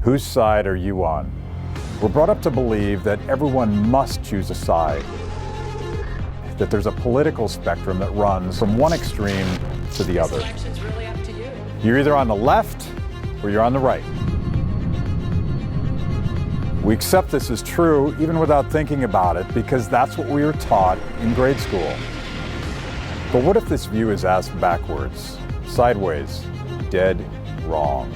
Whose side are you on? We're brought up to believe that everyone must choose a side, that there's a political spectrum that runs from one extreme to the other. You're either on the left or you're on the right. We accept this as true even without thinking about it because that's what we were taught in grade school. But what if this view is asked backwards, sideways, dead wrong?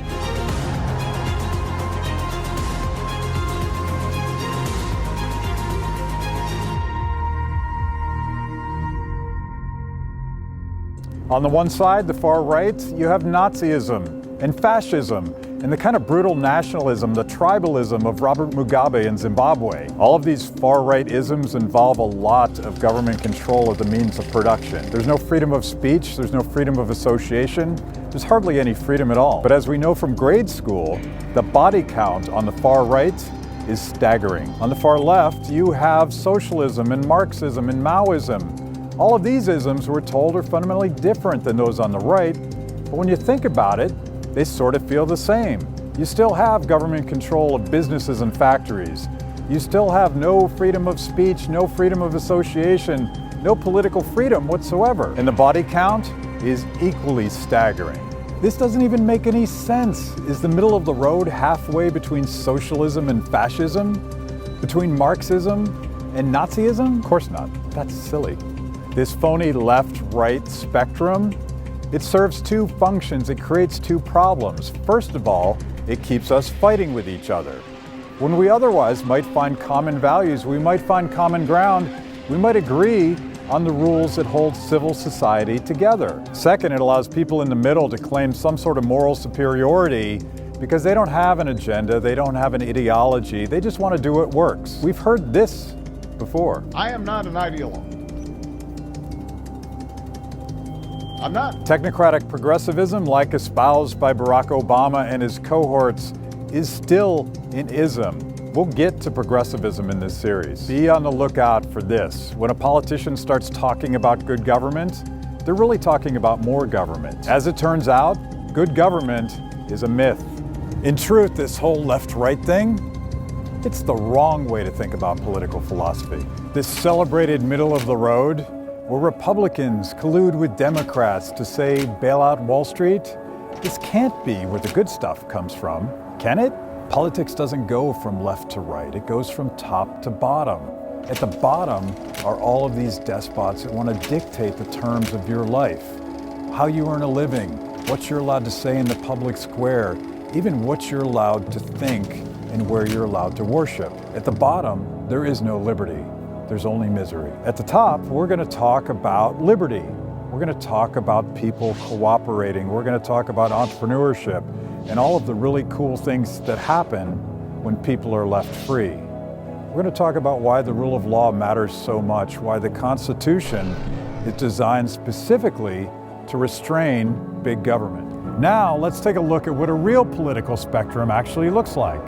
On the one side, the far right, you have Nazism and fascism and the kind of brutal nationalism, the tribalism of Robert Mugabe in Zimbabwe. All of these far-right isms involve a lot of government control of the means of production. There's no freedom of speech, there's no freedom of association, there's hardly any freedom at all. But as we know from grade school, the body count on the far right is staggering. On the far left, you have socialism and Marxism and Maoism. All of these isms, we're told, are fundamentally different than those on the right, but when you think about it, they sort of feel the same. You still have government control of businesses and factories. You still have no freedom of speech, no freedom of association, no political freedom whatsoever. And the body count is equally staggering. This doesn't even make any sense. Is the middle of the road halfway between socialism and fascism? Between Marxism and Nazism? Of course not. That's silly. This phony left-right spectrum, it serves two functions. It creates two problems. First of all, it keeps us fighting with each other. When we otherwise might find common values, we might find common ground, we might agree on the rules that hold civil society together. Second, it allows people in the middle to claim some sort of moral superiority because they don't have an agenda, they don't have an ideology, they just want to do what works. We've heard this before. I am not an ideologue. I'm not. Technocratic progressivism, like espoused by Barack Obama and his cohorts, is still an ism. We'll get to progressivism in this series. Be on the lookout for this. When a politician starts talking about good government, they're really talking about more government. As it turns out, good government is a myth. In truth, this whole left-right thing, it's the wrong way to think about political philosophy. This celebrated middle of the road, where Republicans collude with Democrats to say bail out Wall Street, this can't be where the good stuff comes from, can it? Politics doesn't go from left to right, it goes from top to bottom. At the bottom are all of these despots that want to dictate the terms of your life, how you earn a living, what you're allowed to say in the public square, even what you're allowed to think and where you're allowed to worship. At the bottom, there is no liberty. There's only misery. At the top, we're going to talk about liberty. We're going to talk about people cooperating. We're going to talk about entrepreneurship and all of the really cool things that happen when people are left free. We're going to talk about why the rule of law matters so much, why the Constitution is designed specifically to restrain big government. Now, let's take a look at what a real political spectrum actually looks like.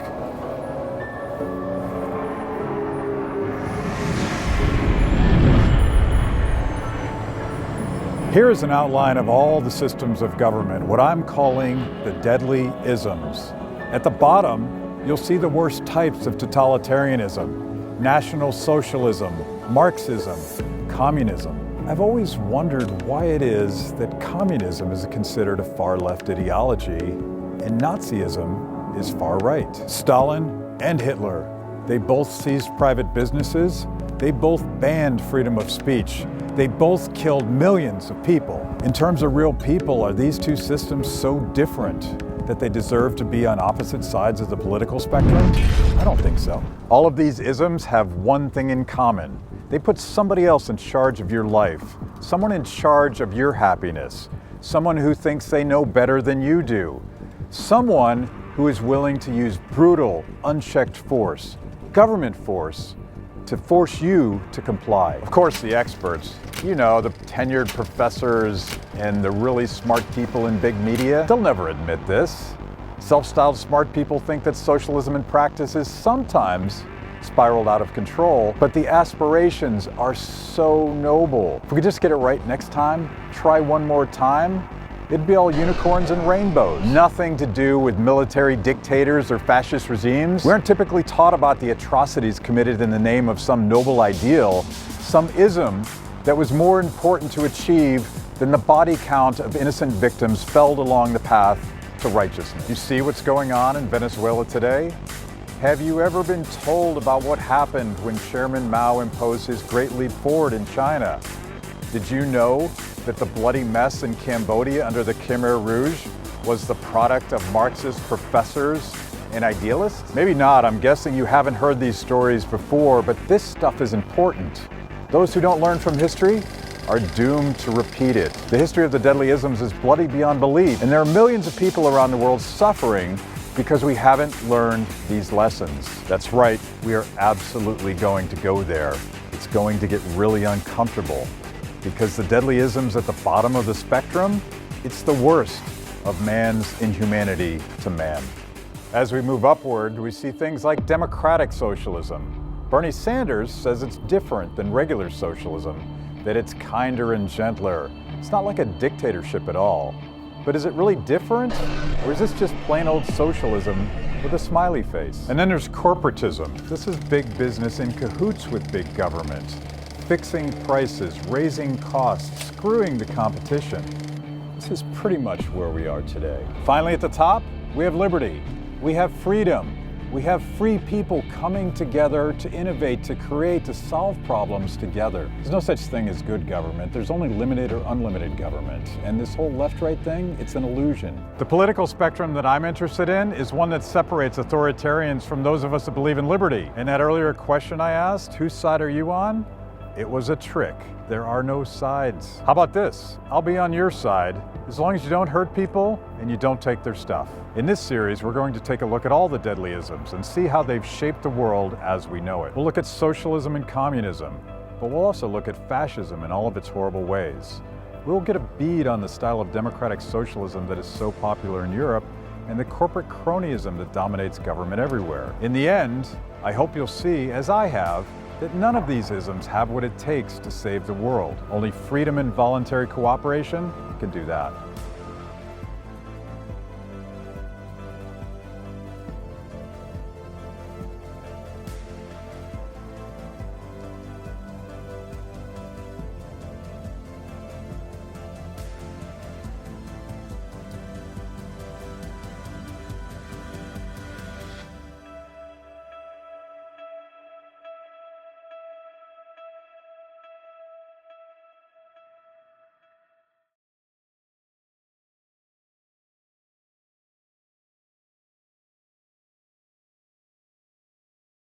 Here is an outline of all the systems of government, what I'm calling the deadly isms. At the bottom, you'll see the worst types of totalitarianism, National Socialism, Marxism, communism. I've always wondered why it is that communism is considered a far-left ideology and Nazism is far-right. Stalin and Hitler, they both seized private businesses, they both banned freedom of speech, they both killed millions of people. In terms of real people, are these two systems so different that they deserve to be on opposite sides of the political spectrum? I don't think so. All of these isms have one thing in common. They put somebody else in charge of your life, someone in charge of your happiness, someone who thinks they know better than you do, someone who is willing to use brutal, unchecked force, government force, to force you to comply. Of course, the experts, you know, the tenured professors and the really smart people in big media, they'll never admit this. Self-styled smart people think that socialism in practice is sometimes spiraled out of control, but the aspirations are so noble. If we could just get it right next time, try one more time, it'd be all unicorns and rainbows. Nothing to do with military dictators or fascist regimes. We aren't typically taught about the atrocities committed in the name of some noble ideal, some ism that was more important to achieve than the body count of innocent victims felled along the path to righteousness. You see what's going on in Venezuela today? Have you ever been told about what happened when Chairman Mao imposed his Great Leap Forward in China? Did you know that the bloody mess in Cambodia under the Khmer Rouge was the product of Marxist professors and idealists? Maybe not. I'm guessing you haven't heard these stories before, but this stuff is important. Those who don't learn from history are doomed to repeat it. The history of the deadly isms is bloody beyond belief, and there are millions of people around the world suffering because we haven't learned these lessons. That's right, we are absolutely going to go there. It's going to get really uncomfortable because the deadly isms at the bottom of the spectrum, it's the worst of man's inhumanity to man. As we move upward, we see things like democratic socialism. Bernie Sanders says it's different than regular socialism, that it's kinder and gentler. It's not like a dictatorship at all. But is it really different? Or is this just plain old socialism with a smiley face? And then there's corporatism. This is big business in cahoots with big government, fixing prices, raising costs, screwing the competition. This is pretty much where we are today. Finally, at the top, we have liberty. We have freedom. We have free people coming together to innovate, to create, to solve problems together. There's no such thing as good government. There's only limited or unlimited government. And this whole left-right thing, it's an illusion. The political spectrum that I'm interested in is one that separates authoritarians from those of us that believe in liberty. And that earlier question I asked, whose side are you on? It was a trick. There are no sides. How about this? I'll be on your side as long as you don't hurt people and you don't take their stuff. In this series, we're going to take a look at all the deadly isms and see how they've shaped the world as we know it. We'll look at socialism and communism, but we'll also look at fascism in all of its horrible ways. We'll get a bead on the style of democratic socialism that is so popular in Europe and the corporate cronyism that dominates government everywhere. In the end, I hope you'll see, as I have, that none of these isms have what it takes to save the world. Only freedom and voluntary cooperation can do that.